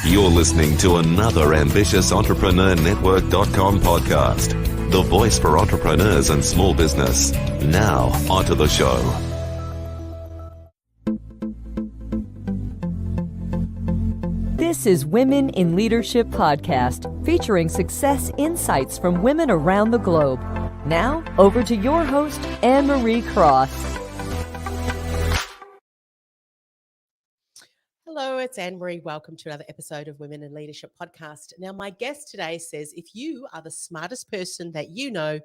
You're listening to another ambitious entrepreneurnetwork.com podcast, the voice for entrepreneurs and small business. Now, onto the show. This is Women in Leadership Podcast, featuring success insights from women around the globe. Now, over to your host, Anne-Marie Cross. Hello, it's Anne-Marie. Welcome to another episode of Women in Leadership Podcast. Now, my guest today says, if you are the smartest person that you know,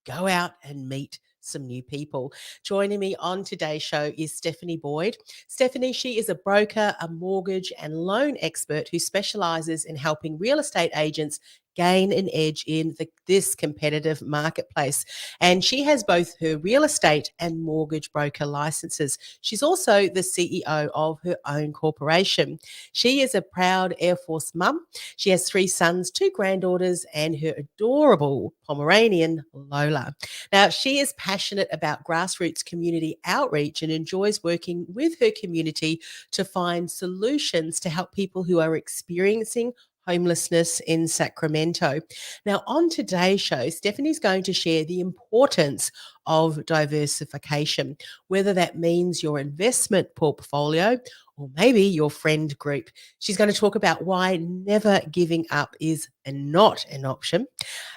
go out and meet some new people. Joining me on today's show is Stefani Boyd. Stefani, she is a broker, a mortgage and loan expert who specializes in helping real estate agents gain an edge in this competitive marketplace. And she has both her real estate and mortgage broker licenses. She's also the CEO of her own corporation. She is a proud Air Force mum. She has 3 sons, 2 granddaughters, and her adorable Pomeranian, Lola. Now, she is passionate about grassroots community outreach and enjoys working with her community to find solutions to help people who are experiencing homelessness in Sacramento. Now, on today's show, Stefani's going to share the importance of diversification, whether that means your investment portfolio or maybe your friend group. She's going to talk about why never giving up is not an option,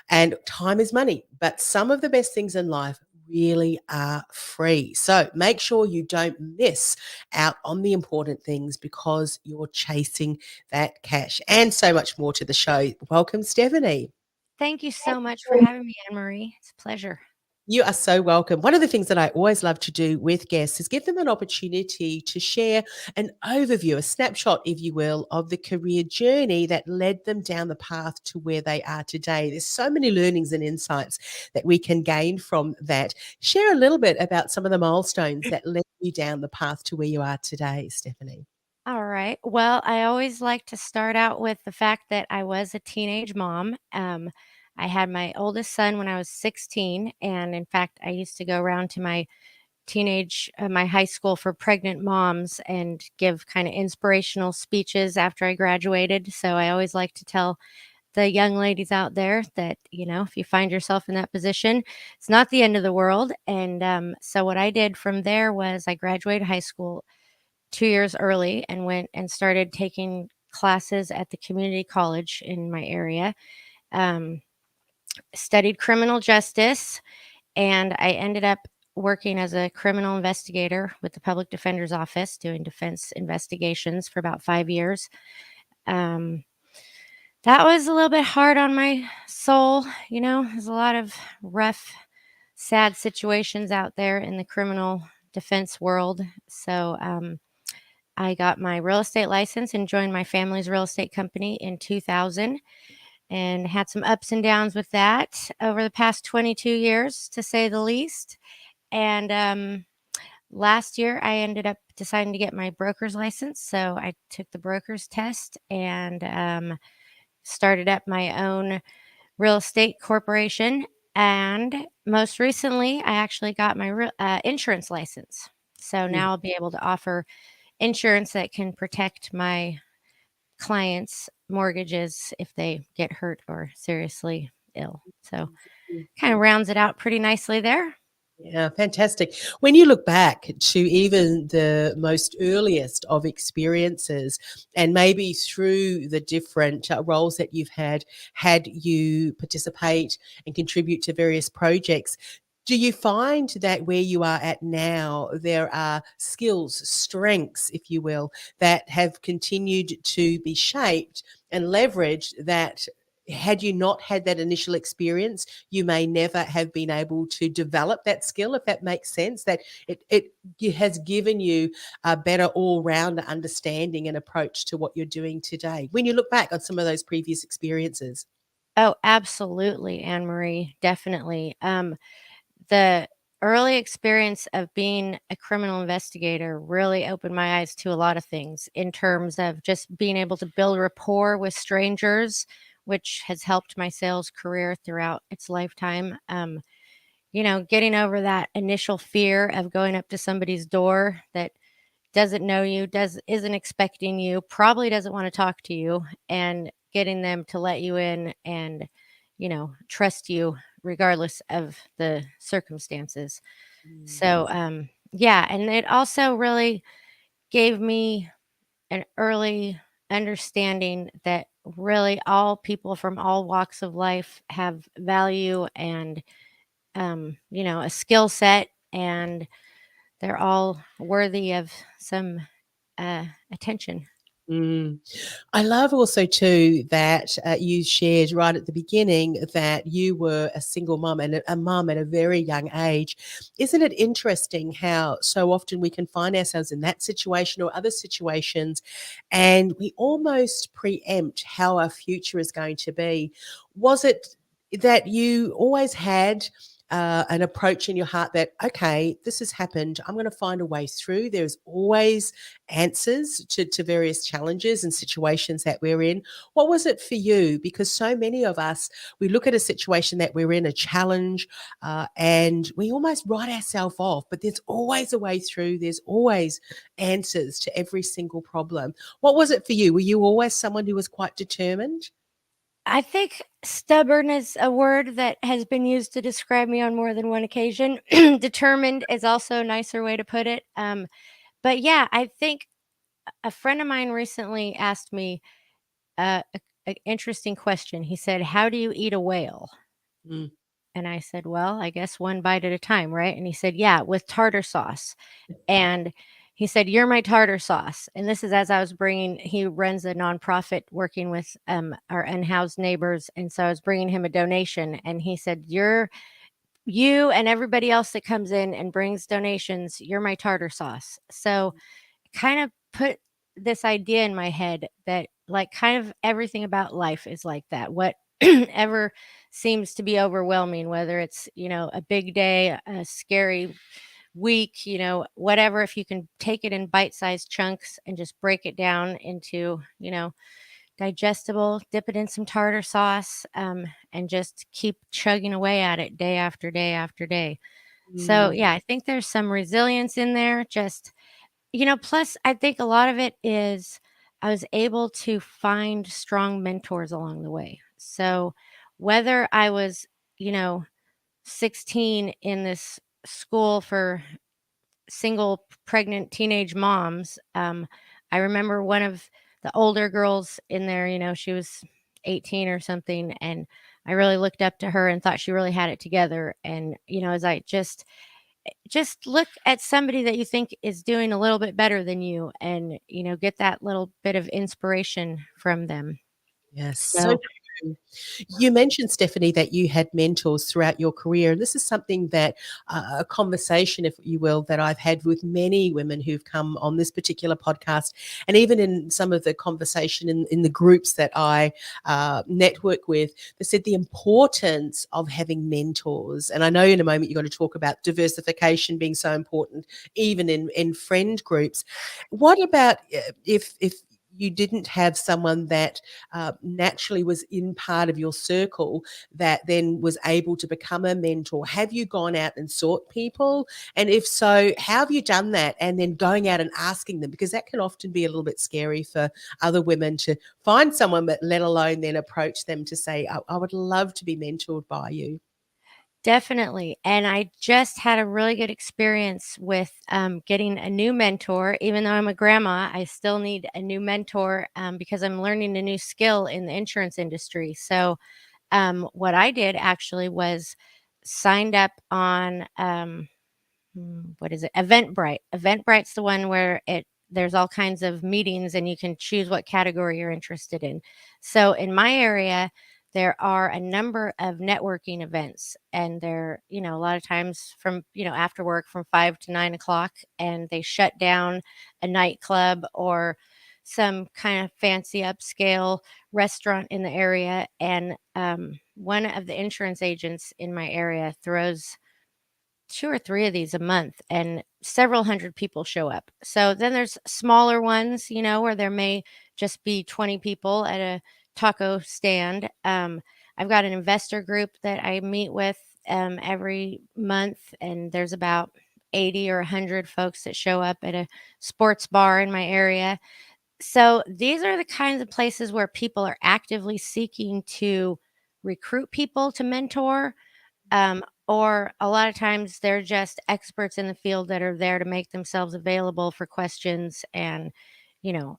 and time is money, but some of the best things in life really are free. So make sure you don't miss out on the important things because you're chasing that cash, and so much more to the show. Welcome, Stefani. Thank you so much for having me, Anne-Marie. It's a pleasure. You are so welcome. One of the things that I always love to do with guests is give them an opportunity to share an overview, a snapshot, if you will, of the career journey that led them down the path to where they are today. There's so many learnings and insights that we can gain from that. Share a little bit about some of the milestones that led you down the path to where you are today, Stefani. All right. Well, I always like to start out with the fact that I was a teenage mom. I had my oldest son when I was 16. And in fact, I used to go around to my my high school for pregnant moms and give kind of inspirational speeches after I graduated. So I always like to tell the young ladies out there that, if you find yourself in that position, it's not the end of the world. And so what I did from there was I graduated high school 2 years early and went and started taking classes at the community college in my area. Studied criminal justice, and I ended up working as a criminal investigator with the public defender's office, doing defense investigations for about 5 years. That was a little bit hard on my soul. There's a lot of rough, sad situations out there in the criminal defense world. So I got my real estate license and joined my family's real estate company in 2000. And had some ups and downs with that over the past 22 years, to say the least. And last year, I ended up deciding to get my broker's license. So I took the broker's test and started up my own real estate corporation. And most recently, I actually got my insurance license. So now I'll be able to offer insurance that can protect my clients' mortgages if they get hurt or seriously ill. So kind of rounds it out pretty nicely there. Yeah, fantastic. When you look back to even the most earliest of experiences, and maybe through the different roles that you've had you participate and contribute to various projects, do you find that where you are at now, there are skills, strengths, if you will, that have continued to be shaped and leveraged that had you not had that initial experience, you may never have been able to develop that skill, if that makes sense, that it has given you a better all-round understanding and approach to what you're doing today, when you look back on some of those previous experiences? Oh, absolutely, Anne-Marie, definitely. The early experience of being a criminal investigator really opened my eyes to a lot of things in terms of just being able to build rapport with strangers, which has helped my sales career throughout its lifetime. Getting over that initial fear of going up to somebody's door that doesn't know you, isn't expecting you, probably doesn't want to talk to you, and getting them to let you in and, trust you regardless of the circumstances. So, yeah, and it also really gave me an early understanding that really all people from all walks of life have value and, a skill set, and they're all worthy of some attention. Mm. I love also too that you shared right at the beginning that you were a single mum and a mum at a very young age. Isn't it interesting how so often we can find ourselves in that situation or other situations and we almost preempt how our future is going to be? Was it that you always had an approach in your heart that, okay, this has happened. I'm going to find a way through. There's always answers to various challenges and situations that we're in. What was it for you? Because so many of us, we look at a situation that we're in, a challenge, and we almost write ourselves off, but there's always a way through. There's always answers to every single problem. What was it for you? Were you always someone who was quite determined? I think stubborn is a word that has been used to describe me on more than one occasion. Determined is also a nicer way to put it. But yeah, I think a friend of mine recently asked me an interesting question. He said, "How do you eat a whale?" Mm. And I said, "Well, I guess one bite at a time, right?" And he said, "Yeah, with tartar sauce." And he said, "You're my tartar sauce." And this is as I was he runs a nonprofit working with our unhoused neighbors. And so I was bringing him a donation. And he said, you and everybody else that comes in and brings donations, you're my tartar sauce. So kind of put this idea in my head that like kind of everything about life is like that. What ever seems to be overwhelming, whether it's, a big day, a scary week, whatever, if you can take it in bite-sized chunks and just break it down into, digestible, dip it in some tartar sauce, and just keep chugging away at it day after day after day. So, Mm. yeah, I think there's some resilience in there. Just, plus I think a lot of it is I was able to find strong mentors along the way. So, whether I was, you know, 16 in this school for single pregnant teenage moms. I remember one of the older girls in there, she was 18 or something. And I really looked up to her and thought she really had it together. And, as I just look at somebody that you think is doing a little bit better than you and, get that little bit of inspiration from them. Yes, so So true. You mentioned, Stephanie, that you had mentors throughout your career, and this is something that a conversation, if you will, that I've had with many women who've come on this particular podcast, and even in some of the conversation in the groups that I network with, they said the importance of having mentors. And I know in a moment you're going to talk about diversification being so important, even in friend groups. What about if you didn't have someone that naturally was in part of your circle that then was able to become a mentor? Have you gone out and sought people? And if so, how have you done that? And then going out and asking them, because that can often be a little bit scary for other women to find someone, but let alone then approach them to say, I would love to be mentored by you. definitely. And I just had a really good experience with getting a new mentor. Even though I'm a grandma, I still need a new mentor because I'm learning a new skill in the insurance industry. So, what I did actually was signed up on what is it? Eventbrite. Eventbrite's the one where there's all kinds of meetings and you can choose what category you're interested in. So in my area, there are a number of networking events, and they're, a lot of times from, after work from 5 to 9 o'clock, and they shut down a nightclub or some kind of fancy upscale restaurant in the area. And one of the insurance agents in my area throws 2 or 3 of these a month, and several hundred people show up. So then there's smaller ones, where there may just be 20 people at a taco stand. I've got an investor group that I meet with every month, and there's about 80 or 100 folks that show up at a sports bar in my area. So these are the kinds of places where people are actively seeking to recruit people to mentor. Or a lot of times they're just experts in the field that are there to make themselves available for questions. And, you know,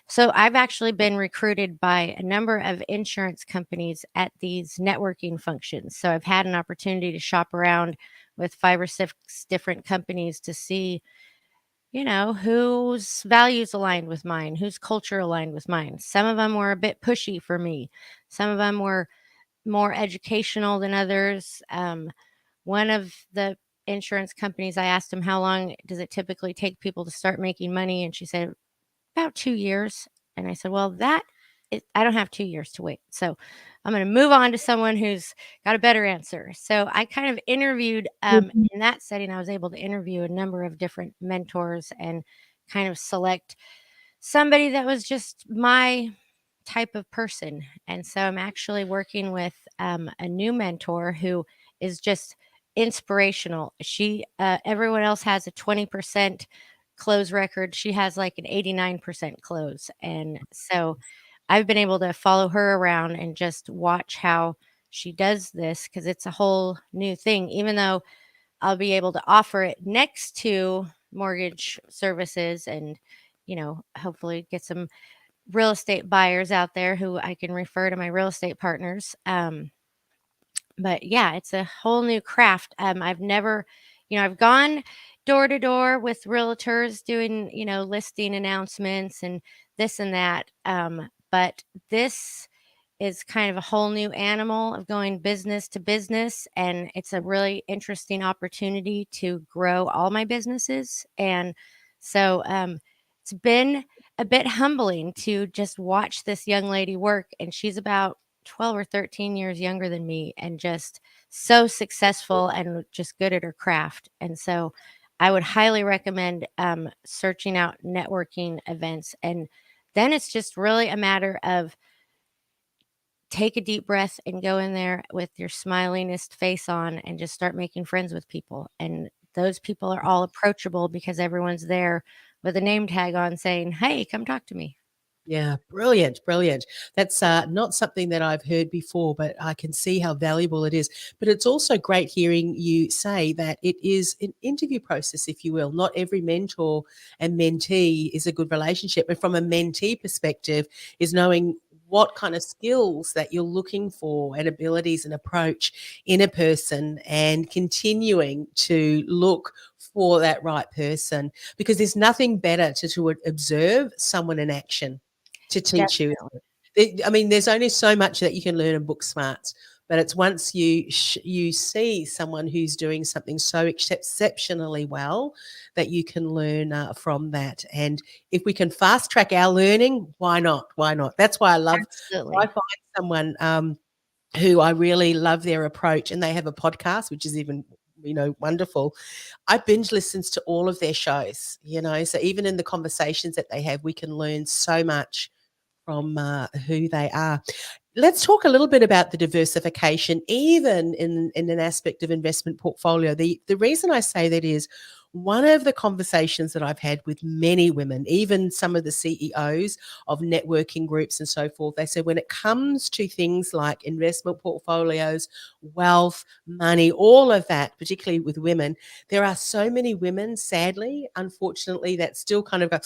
so I've actually been recruited by a number of insurance companies at these networking functions. So I've had an opportunity to shop around with 5 or 6 different companies to see, whose values aligned with mine, whose culture aligned with mine. Some of them were a bit pushy for me. Some of them were more educational than others. One of the insurance companies, I asked him, how long does it typically take people to start making money? And she said, about 2 years. And I said, well, I don't have 2 years to wait. So I'm going to move on to someone who's got a better answer. So I kind of interviewed in that setting. I was able to interview a number of different mentors and kind of select somebody that was just my type of person. And so I'm actually working with a new mentor who is just inspirational. Everyone else has a 20% close record. She has like an 89% close. And so I've been able to follow her around and just watch how she does this, because it's a whole new thing, even though I'll be able to offer it next to mortgage services and, hopefully get some real estate buyers out there who I can refer to my real estate partners. But yeah, it's a whole new craft. I've never, I've gone door to door with realtors doing, listing announcements and this and that. But this is kind of a whole new animal of going business to business. And it's a really interesting opportunity to grow all my businesses. And so it's been a bit humbling to just watch this young lady work. And she's about 12 or 13 years younger than me and just so successful and just good at her craft. And so I would highly recommend searching out networking events. And then it's just really a matter of take a deep breath and go in there with your smilingest face on and just start making friends with people. And those people are all approachable because everyone's there with a name tag on saying, hey, come talk to me. Yeah, brilliant, brilliant. That's not something that I've heard before, but I can see how valuable it is. But it's also great hearing you say that it is an interview process, if you will. Not every mentor and mentee is a good relationship. But from a mentee perspective, is knowing what kind of skills that you're looking for and abilities and approach in a person, and continuing to look for that right person, because there's nothing better to observe someone in action to teach you. Definitely. I mean, there's only so much that you can learn in book smarts, but it's once you see someone who's doing something so exceptionally well that you can learn from that. And if we can fast track our learning, why not? Why not? That's why I Absolutely. find someone who I really love their approach, and they have a podcast, which is even wonderful. I binge listens to all of their shows, so even in the conversations that they have, we can learn so much from who they are. Let's talk a little bit about the diversification, even in an aspect of investment portfolio. The reason I say that is one of the conversations that I've had with many women, even some of the CEOs of networking groups and so forth, they said when it comes to things like investment portfolios, wealth, money, all of that, particularly with women, there are so many women, sadly, unfortunately, that still kind of go,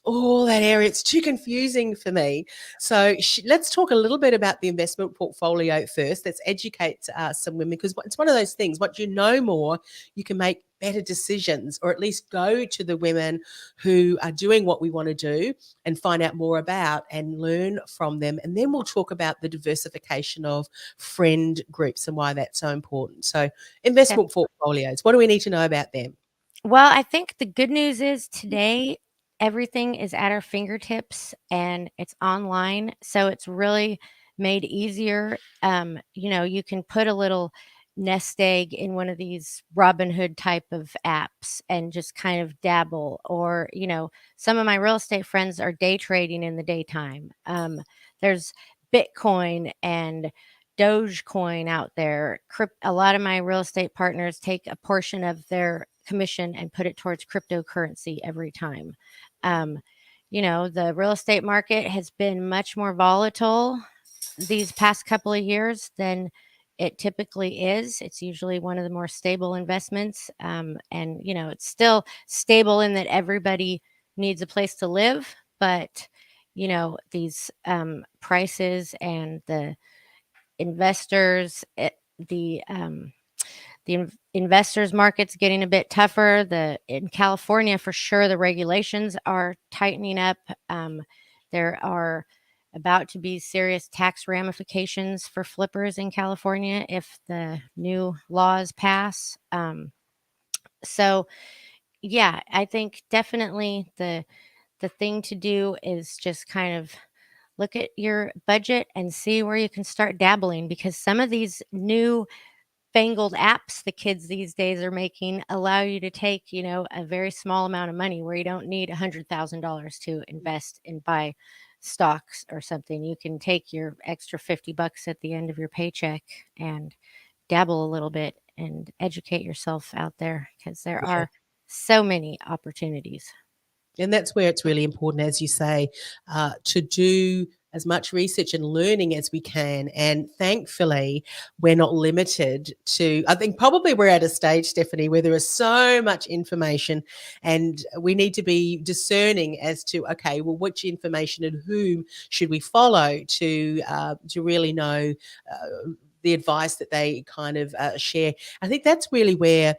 oh, that area, it's too confusing for me. So let's talk a little bit about the investment portfolio first. Let's educate some women, because it's one of those things, once you know more, you can make better decisions, or at least go to the women who are doing what we want to do and find out more about and learn from them. And then we'll talk about the diversification of friend groups and why that's so important. So investment portfolios, what do we need to know about them? Well, I think the good news is today everything is at our fingertips and it's online. So it's really made easier. You can put a little nest egg in one of these Robinhood type of apps and just kind of dabble. Or, some of my real estate friends are day trading in the daytime. There's Bitcoin and Dogecoin out there. A lot of my real estate partners take a portion of their commission and put it towards cryptocurrency every time. The real estate market has been much more volatile these past couple of years than it typically is. It's usually one of the more stable investments. And it's still stable in that everybody needs a place to live, but these prices and the investors, investors market's getting a bit tougher. In California, for sure, the regulations are tightening up. There are about to be serious tax ramifications for flippers in California if the new laws pass. So yeah, I think definitely the thing to do is just kind of look at your budget and see where you can start dabbling, because some of these new fangled apps the kids these days are making allow you to take, a very small amount of money where you don't need $100,000 to invest and buy stocks or something. You can take your extra $50 at the end of your paycheck and dabble a little bit and educate yourself out there, because there Yeah. are so many opportunities. And that's where it's really important, as you say, to do as much research and learning as we can. And thankfully, we're not limited to, I think probably we're at a stage, Stephanie, where there is so much information and we need to be discerning as to, okay, well, which information and whom should we follow to really know the advice that they kind of share. I think that's really where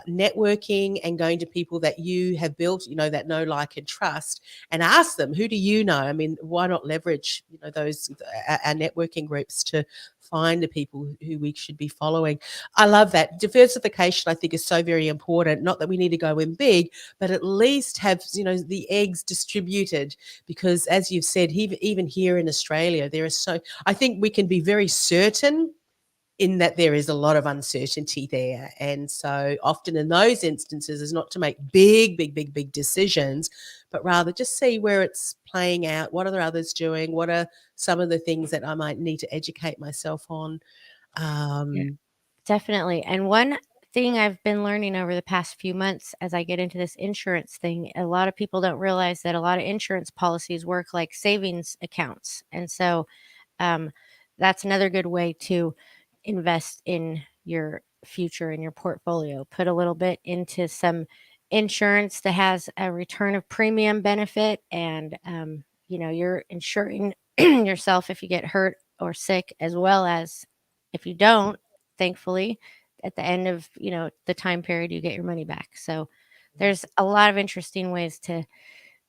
networking and going to people that you have built, that know, like, and trust, and ask them, who do you know? I mean, why not leverage, those our networking groups to find the people who we should be following. I love that. Diversification, I think, is so very important. Not that we need to go in big, but at least have, the eggs distributed, because as you've said, even here in Australia, I think we can be very certain in that there is a lot of uncertainty there. And so often in those instances is not to make big decisions, but rather just see where it's playing out. What are the others doing? What are some of the things that I might need to educate myself on? Yeah, definitely. And one thing I've been learning over the past few months as I get into this insurance thing, a lot of people don't realize that a lot of insurance policies work like savings accounts. And so that's another good way to invest in your future, in your portfolio. Put a little bit into some insurance that has a return of premium benefit, and you're insuring yourself if you get hurt or sick, as well as if you don't, thankfully, at the end of the time period, you get your money back. So there's a lot of interesting ways to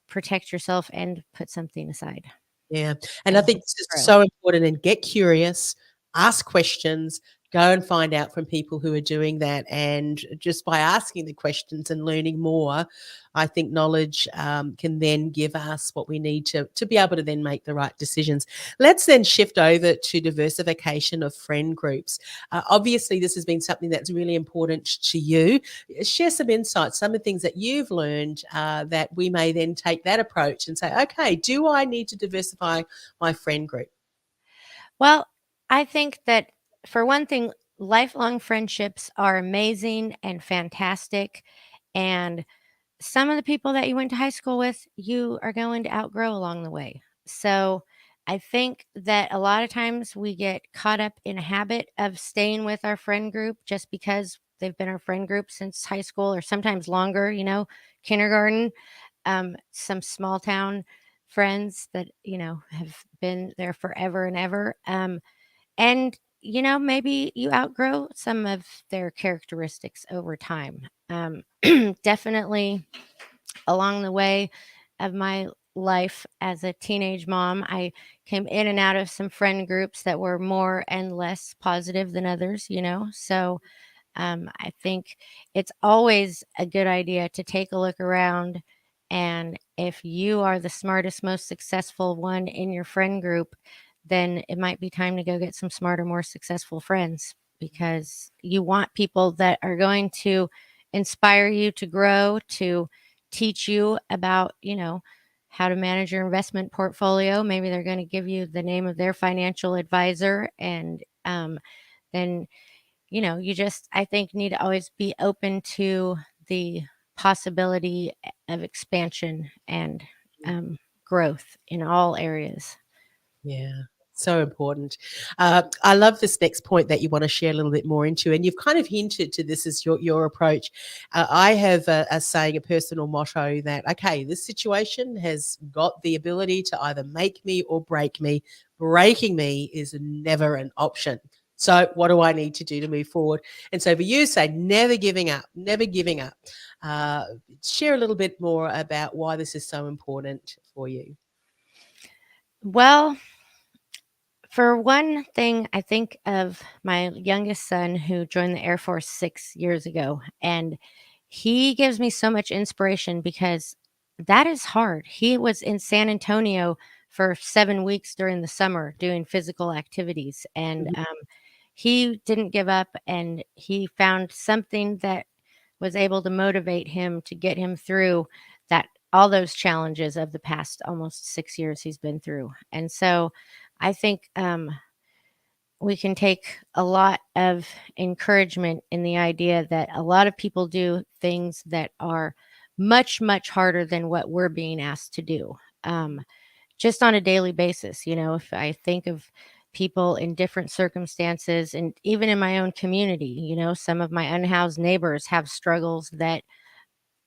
protect yourself and put something aside Yeah. And I and think it's just grow. so important, and get curious, ask questions, go and find out from people who are doing that. And just by asking the questions and learning more, I think knowledge can then give us what we need to be able to then make the right decisions. Let's then shift over to diversification of friend groups. Obviously, this has been something that's really important to you. Share some insights, some of the things that you've learned that we may then take that approach and say, okay, do I need to diversify my friend group? Well, I think that, for one thing, lifelong friendships are amazing and fantastic. And some of the people that you went to high school with, you are going to outgrow along the way. So I think that a lot of times we get caught up in a habit of staying with our friend group just because they've been our friend group since high school, or sometimes longer, kindergarten. Some small town friends that, have been there forever and ever. And, maybe you outgrow some of their characteristics over time. Definitely along the way of my life as a teenage mom, I came in and out of some friend groups that were more and less positive than others. So I think it's always a good idea to take a look around. And if you are the smartest, most successful one in your friend group, then it might be time to go get some smarter, more successful friends, because you want people that are going to inspire you to grow, to teach you about, how to manage your investment portfolio. Maybe they're going to give you the name of their financial advisor. And then you just, I think, need to always be open to the possibility of expansion and growth in all areas. Yeah, so important. I love this next point that you want to share a little bit more into, and you've kind of hinted to this as your approach. I have a saying, a personal motto that, okay, this situation has got the ability to either make me or break me. Breaking me is never an option. So what do I need to do to move forward? And so for you, say never giving up, never giving up. Uh, Share a little bit more about why this is so important for you. Well, for one thing, I think of my youngest son who joined the Air Force 6 years ago, and he gives me so much inspiration because that is hard. He was in San Antonio for 7 weeks during the summer doing physical activities, and he didn't give up, and he found something that was able to motivate him to get him through that, all those challenges of the past almost 6 years he's been through. And so I think we can take a lot of encouragement in the idea that a lot of people do things that are much, much harder than what we're being asked to do, just on a daily basis. If I think of people in different circumstances, and even in my own community, some of my unhoused neighbors have struggles that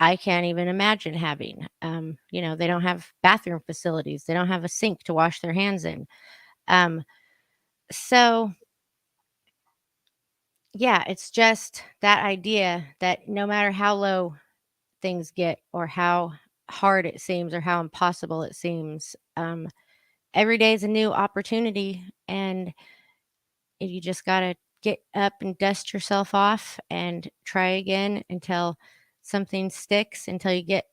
I can't even imagine having. They don't have bathroom facilities, they don't have a sink to wash their hands in. So yeah, it's just that idea that no matter how low things get or how hard it seems or how impossible it seems, every day is a new opportunity. And you just got to get up and dust yourself off and try again until something sticks, until you get,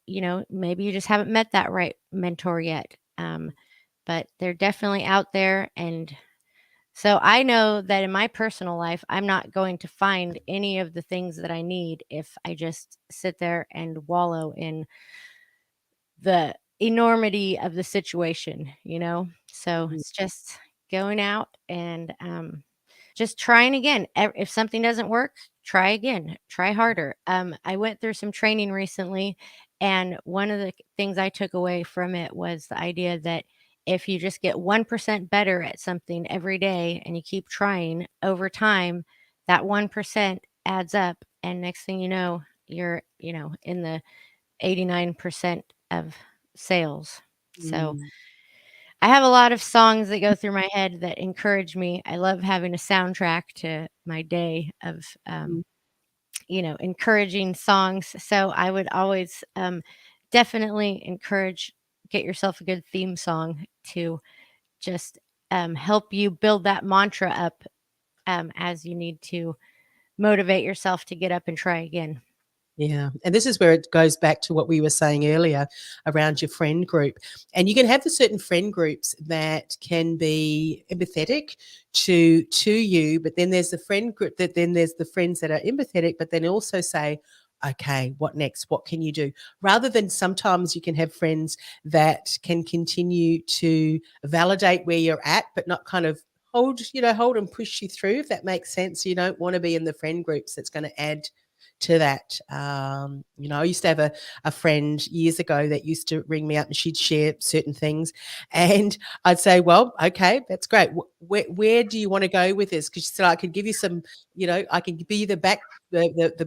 maybe you just haven't met that right mentor yet. But they're definitely out there. And so I know that in my personal life, I'm not going to find any of the things that I need if I just sit there and wallow in the enormity of the situation. So Mhm. it's just going out and just trying again. If something doesn't work, try again, try harder. I went through some training recently, and one of the things I took away from it was the idea that if you just get 1% better at something every day and you keep trying over time, that 1% adds up. And next thing you know, you're, in the 89% of sales. So Mm. I have a lot of songs that go through my head that encourage me. I love having a soundtrack to my day of, Mm. encouraging songs. So I would always definitely encourage, get yourself a good theme song to just help you build that mantra up as you need to motivate yourself to get up and try again. Yeah, and this is where it goes back to what we were saying earlier around your friend group. And you can have the certain friend groups that can be empathetic to you, but then there's the friend group that then there's the friends that are empathetic, but then also say, okay, what next? What can you do? Rather than sometimes you can have friends that can continue to validate where you're at, but not kind of hold and push you through, if that makes sense. You don't want to be in the friend groups that's going to add to that. I used to have a friend years ago that used to ring me up and she'd share certain things. And I'd say, well, okay, that's great. Where do you want to go with this? Because she said, I could give you some, I can be the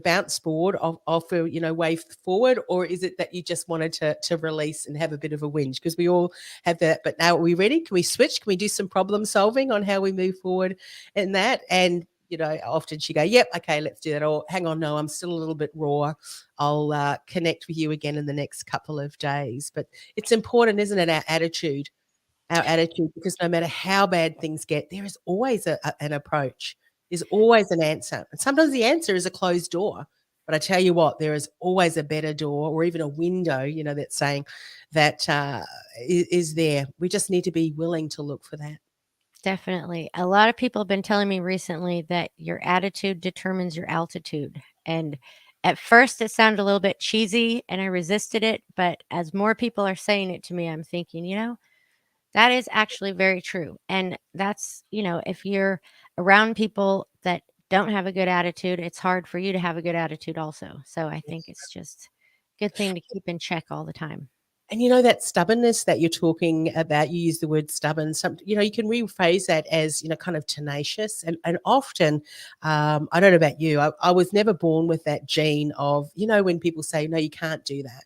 bounce board of way forward, or is it that you just wanted to release and have a bit of a whinge? Because we all have that. But now, are we ready? Can we switch? Can we do some problem solving on how we move forward in that? And often she go, yep, okay, let's do that. Or hang on, no, I'm still a little bit raw. I'll connect with you again in the next couple of days. But it's important, isn't it, our attitude, because no matter how bad things get, there is always an approach. There's always an answer. And sometimes the answer is a closed door. But I tell you what, there is always a better door or even a window, that's saying that is there. We just need to be willing to look for that. Definitely. A lot of people have been telling me recently that your attitude determines your altitude. And at first it sounded a little bit cheesy and I resisted it. But as more people are saying it to me, I'm thinking, that is actually very true. And that's, if you're around people that don't have a good attitude, it's hard for you to have a good attitude also. So I think it's just a good thing to keep in check all the time. And that stubbornness that you're talking about, you use the word stubborn. You can rephrase that as, kind of tenacious. And often, I don't know about you, I was never born with that gene of, when people say, no, you can't do that.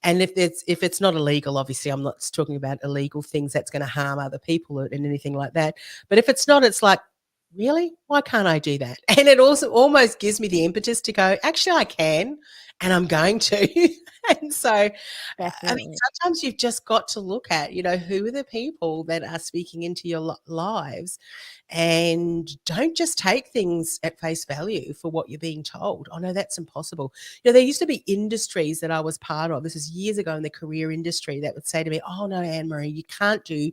And if it's not illegal, obviously, I'm not talking about illegal things that's going to harm other people and anything like that. But if it's not, it's like, really? Why can't I do that? And it also almost gives me the impetus to go, actually, I can, and I'm going to. And so, I mean, Definitely. sometimes you've just got to look at, who are the people that are speaking into your lives, and don't just take things at face value for what you're being told. Oh, no, that's impossible. There used to be industries that I was part of. This is years ago in the career industry that would say to me, oh, no, Anne-Marie, you can't do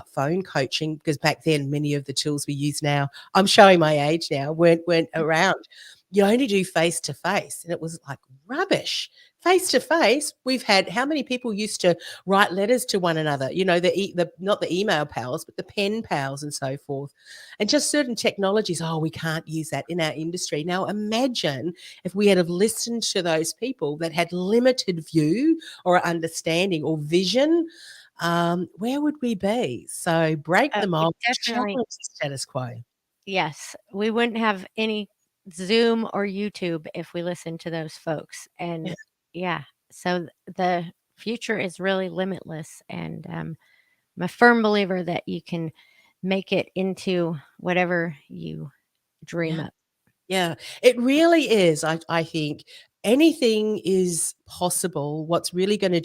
phone coaching, because back then many of the tools we use now, I'm showing my age now, weren't around. You only do face to face. And it was like rubbish. Face to face, we've had, how many people used to write letters to one another? The not the email pals, but the pen pals and so forth. And just certain technologies, oh, we can't use that in our industry. Now imagine if we had have listened to those people that had limited view or understanding or vision, where would we be? So break them We off, challenge definitely, the status quo. yes, we wouldn't have any Zoom or YouTube if we listened to those folks. And yeah, so the future is really limitless. And I'm a firm believer that you can make it into whatever you dream Yeah. up. Yeah, it really is. I think anything is possible. What's really going to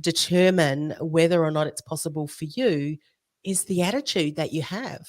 determine whether or not it's possible for you is the attitude that you have.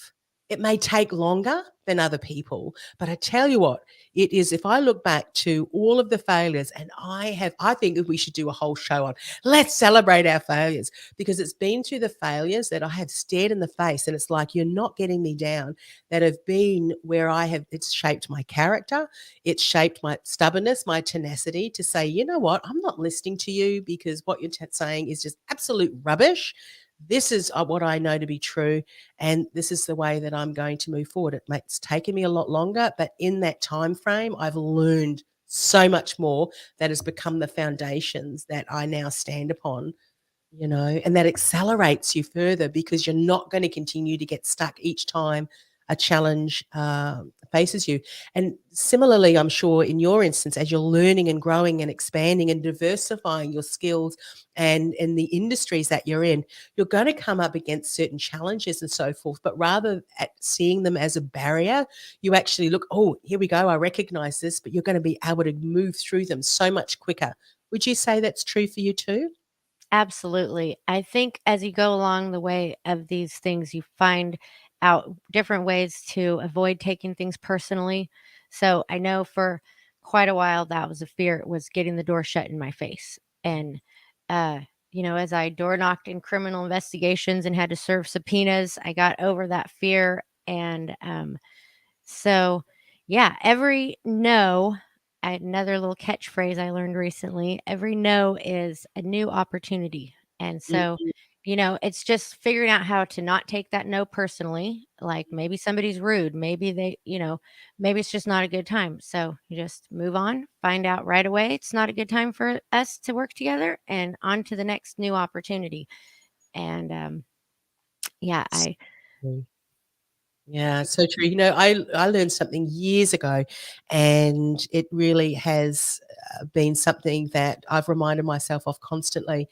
It may take longer than other people, but I tell you what, it is. If I look back to all of the failures, and I think that we should do a whole show on, let's celebrate our failures, because it's been through the failures that I have stared in the face, and it's like, you're not getting me down, that have been where it's shaped my character, it's shaped my stubbornness, my tenacity to say, you know what, I'm not listening to you because what you're saying is just absolute rubbish. This is what I know to be true, and this is the way that I'm going to move forward. It's taken me a lot longer, but in that time frame, I've learned so much more that has become the foundations that I now stand upon, and that accelerates you further, because you're not going to continue to get stuck each time a challenge faces you. And similarly, I'm sure in your instance, as you're learning and growing and expanding and diversifying your skills and in the industries that you're in, you're going to come up against certain challenges and so forth. But rather at seeing them as a barrier, you actually look, oh, here we go, I recognize this, but you're going to be able to move through them so much quicker. Would you say that's true for you too? Absolutely. I think as you go along the way of these things, you find out different ways to avoid taking things personally. So I know for quite a while that was a fear, was getting the door shut in my face. And uh, as I door knocked in criminal investigations and had to serve subpoenas, I got over that fear. And so yeah, every no, another little catchphrase I learned recently, every no is a new opportunity. And so, Mhm. it's just figuring out how to not take that no personally. Like maybe somebody's rude, maybe maybe it's just not a good time. So you just move on, find out right away it's not a good time for us to work together, and on to the next new opportunity. And yeah, I Yeah, so true. I learned something years ago, and it really has been something that I've reminded myself of constantly,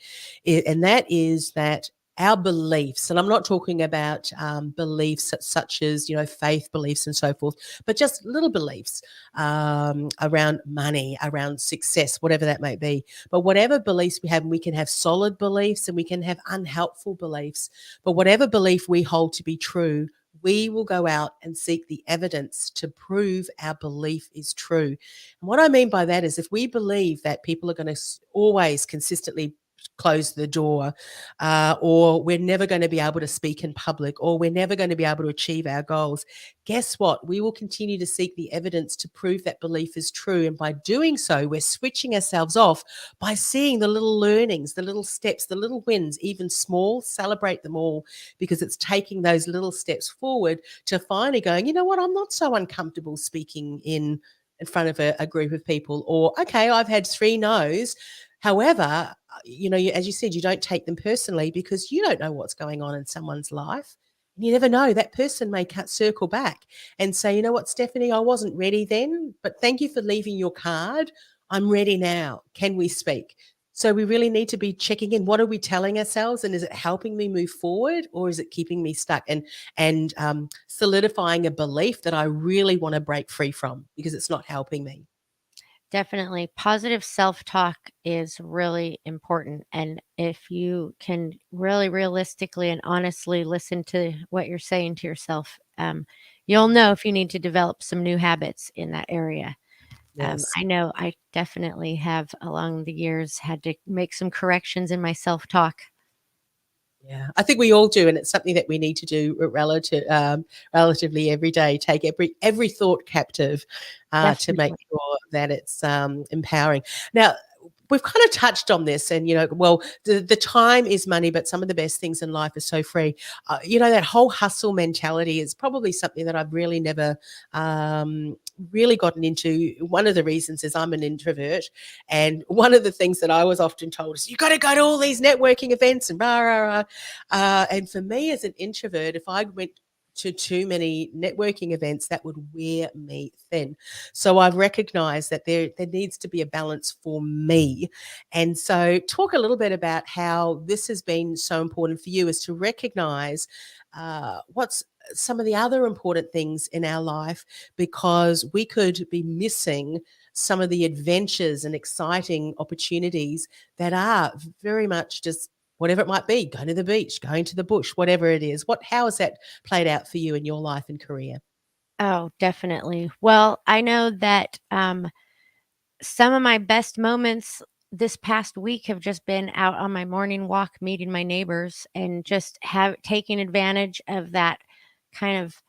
and that is that our beliefs, and I'm not talking about beliefs such as faith beliefs and so forth, but just little beliefs around money, around success, whatever that may be. But whatever beliefs we have, we can have solid beliefs and we can have unhelpful beliefs. But whatever belief we hold to be true, we will go out and seek the evidence to prove our belief is true. And what I mean by that is, if we believe that people are going to always consistently close the door, or we're never going to be able to speak in public, or we're never going to be able to achieve our goals. Guess what? We will continue to seek the evidence to prove that belief is true. And by doing so, we're switching ourselves off by seeing the little learnings, the little steps, the little wins, even small, celebrate them all, because it's taking those little steps forward to finally going, you know what, I'm not so uncomfortable speaking in front of a group of people, or, okay, I've had 3 no's. However, as you said, you don't take them personally because you don't know what's going on in someone's life. You never know. That person may circle back and say, you know what, Stephanie, I wasn't ready then, but thank you for leaving your card. I'm ready now. Can we speak? So we really need to be checking in. What are we telling ourselves? And is it helping me move forward, or is it keeping me stuck and solidifying a belief that I really want to break free from because it's not helping me? Definitely. Positive self-talk is really important. And if you can really realistically and honestly listen to what you're saying to yourself, you'll know if you need to develop some new habits in that area. Yes. I know I definitely have along the years had to make some corrections in my self-talk. Yeah, I think we all do, and it's something that we need to do relatively every day. Take every thought captive to make Definitely. sure that it's empowering. Now, we've kind of touched on this, and well, the time is money, but some of the best things in life are so free. That whole hustle mentality is probably something that I've really never really gotten into. One of the reasons is I'm an introvert, and one of the things that I was often told is you got to go to all these networking events and rah rah rah. And for me as an introvert, if I went to too many networking events, that would wear me thin. So I've recognized that there needs to be a balance for me. And so talk a little bit about how this has been so important for you, is to recognize what's some of the other important things in our life, because we could be missing some of the adventures and exciting opportunities that are very much just whatever it might be, going to the beach, going to the bush, whatever it is. How has that played out for you in your life and career? Oh, definitely. Well, I know that some of my best moments this past week have just been out on my morning walk, meeting my neighbors, and just taking advantage of that kind of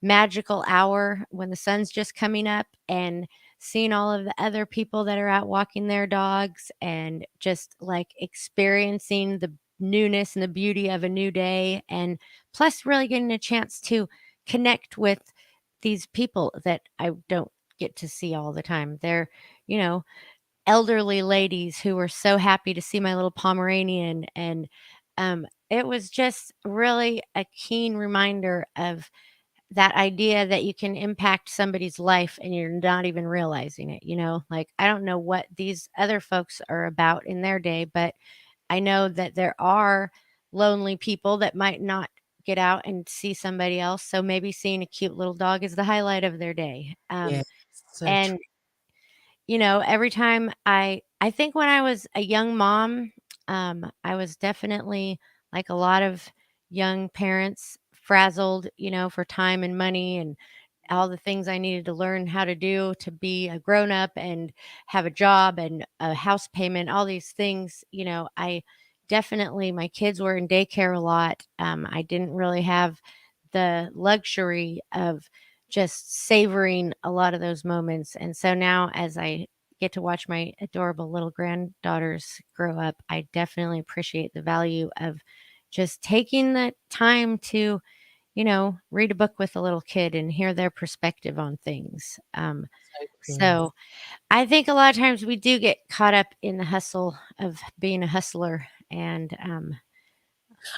magical hour when the sun's just coming up, and seeing all of the other people that are out walking their dogs, and just like experiencing the newness and the beauty of a new day. And plus, really getting a chance to connect with these people that I don't get to see all the time. They're, you know, elderly ladies who were so happy to see my little Pomeranian. And it was just really a keen reminder of that idea that you can impact somebody's life and you're not even realizing it. Like, I don't know what these other folks are about in their day, but I know that there are lonely people that might not get out and see somebody else. So maybe seeing a cute little dog is the highlight of their day. Yeah, so true. And every time I think when I was a young mom, I was definitely, like a lot of young parents, frazzled, for time and money and all the things I needed to learn how to do to be a grown up and have a job and a house payment, all these things. I definitely, my kids were in daycare a lot. I didn't really have the luxury of just savoring a lot of those moments. And so now, as I get to watch my adorable little granddaughters grow up, I definitely appreciate the value of just taking the time to, read a book with a little kid and hear their perspective on things. So true. So I think a lot of times we do get caught up in the hustle of being a hustler. And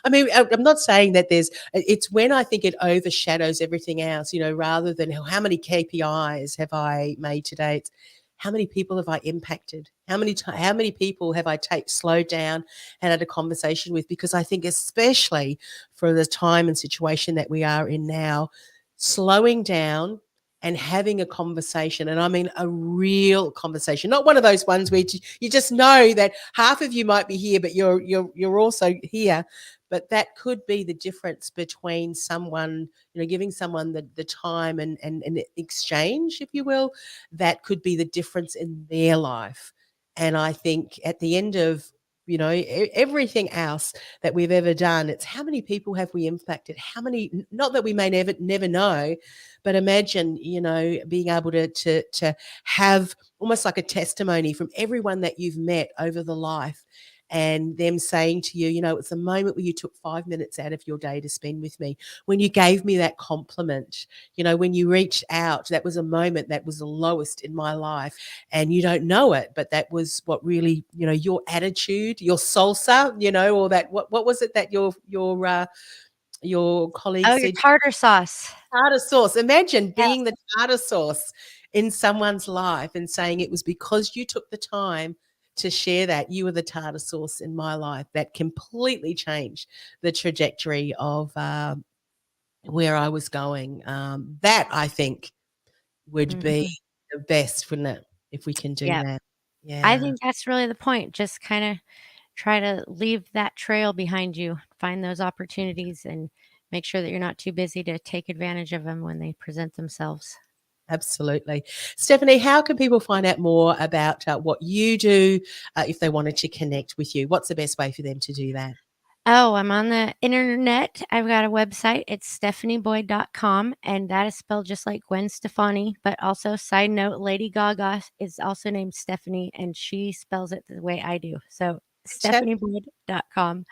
I mean, I'm not saying that it's when I think it overshadows everything else, rather than how many KPIs have I made today. It's how many people have I impacted? How many people have I slowed down and had a conversation with? Because I think, especially for the time and situation that we are in now, slowing down and having a conversation, and I mean a real conversation, not one of those ones where you just know that half of you might be here, but you're also here. But that could be the difference between someone, giving someone the time and exchange, if you will. That could be the difference in their life. And I think at the end of everything else that we've ever done. It's how many people have we impacted? How many, not that we may never know, but imagine, being able to have almost like a testimony from everyone that you've met over the life, and them saying to you, it's a moment where you took 5 minutes out of your day to spend with me. When you gave me that compliment, when you reached out, that was a moment that was the lowest in my life, and you don't know it, but that was what really, your attitude, your salsa, or that, what was it that your colleague Oh, said? your tartar sauce. Tartar sauce. Imagine Yeah. being the tartar sauce in someone's life and saying it was because you took the time to share that. You were the tartar sauce in my life that completely changed the trajectory of where I was going. That, I think, would be the best, wouldn't it, if we can do Yeah. that? Yeah. I think that's really the point. Just kind of try to leave that trail behind you, find those opportunities, and make sure that you're not too busy to take advantage of them when they present themselves. Absolutely. Stephanie, how can people find out more about what you do if they wanted to connect with you? What's the best way for them to do that? Oh, I'm on the internet. I've got a website. It's stefaniboyd.com, and that is spelled just like Gwen Stefani. But also, side note, Lady Gaga is also named Stephanie, and she spells it the way I do. So stefaniboyd.com.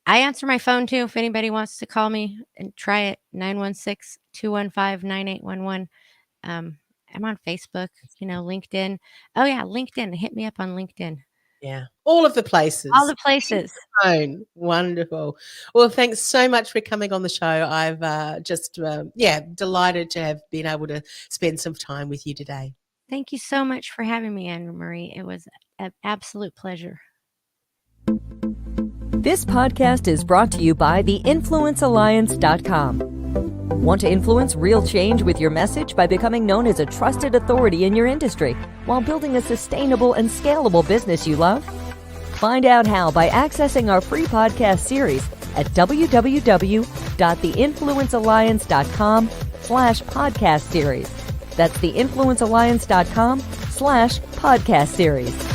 I answer my phone too if anybody wants to call me and try it. 916-215-9811. I'm on Facebook, LinkedIn. Oh yeah, LinkedIn. Hit me up on LinkedIn. Yeah, all of the places. All the places. Wonderful. Well, thanks so much for coming on the show. I've just delighted to have been able to spend some time with you today. Thank you so much for having me, Anne-Marie. It was an absolute pleasure. This podcast is brought to you by theinfluencealliance.com. Want to influence real change with your message by becoming known as a trusted authority in your industry while building a sustainable and scalable business you love? Find out how by accessing our free podcast series at www.theinfluencealliance.com/podcast series. That's theinfluencealliance.com/podcast series.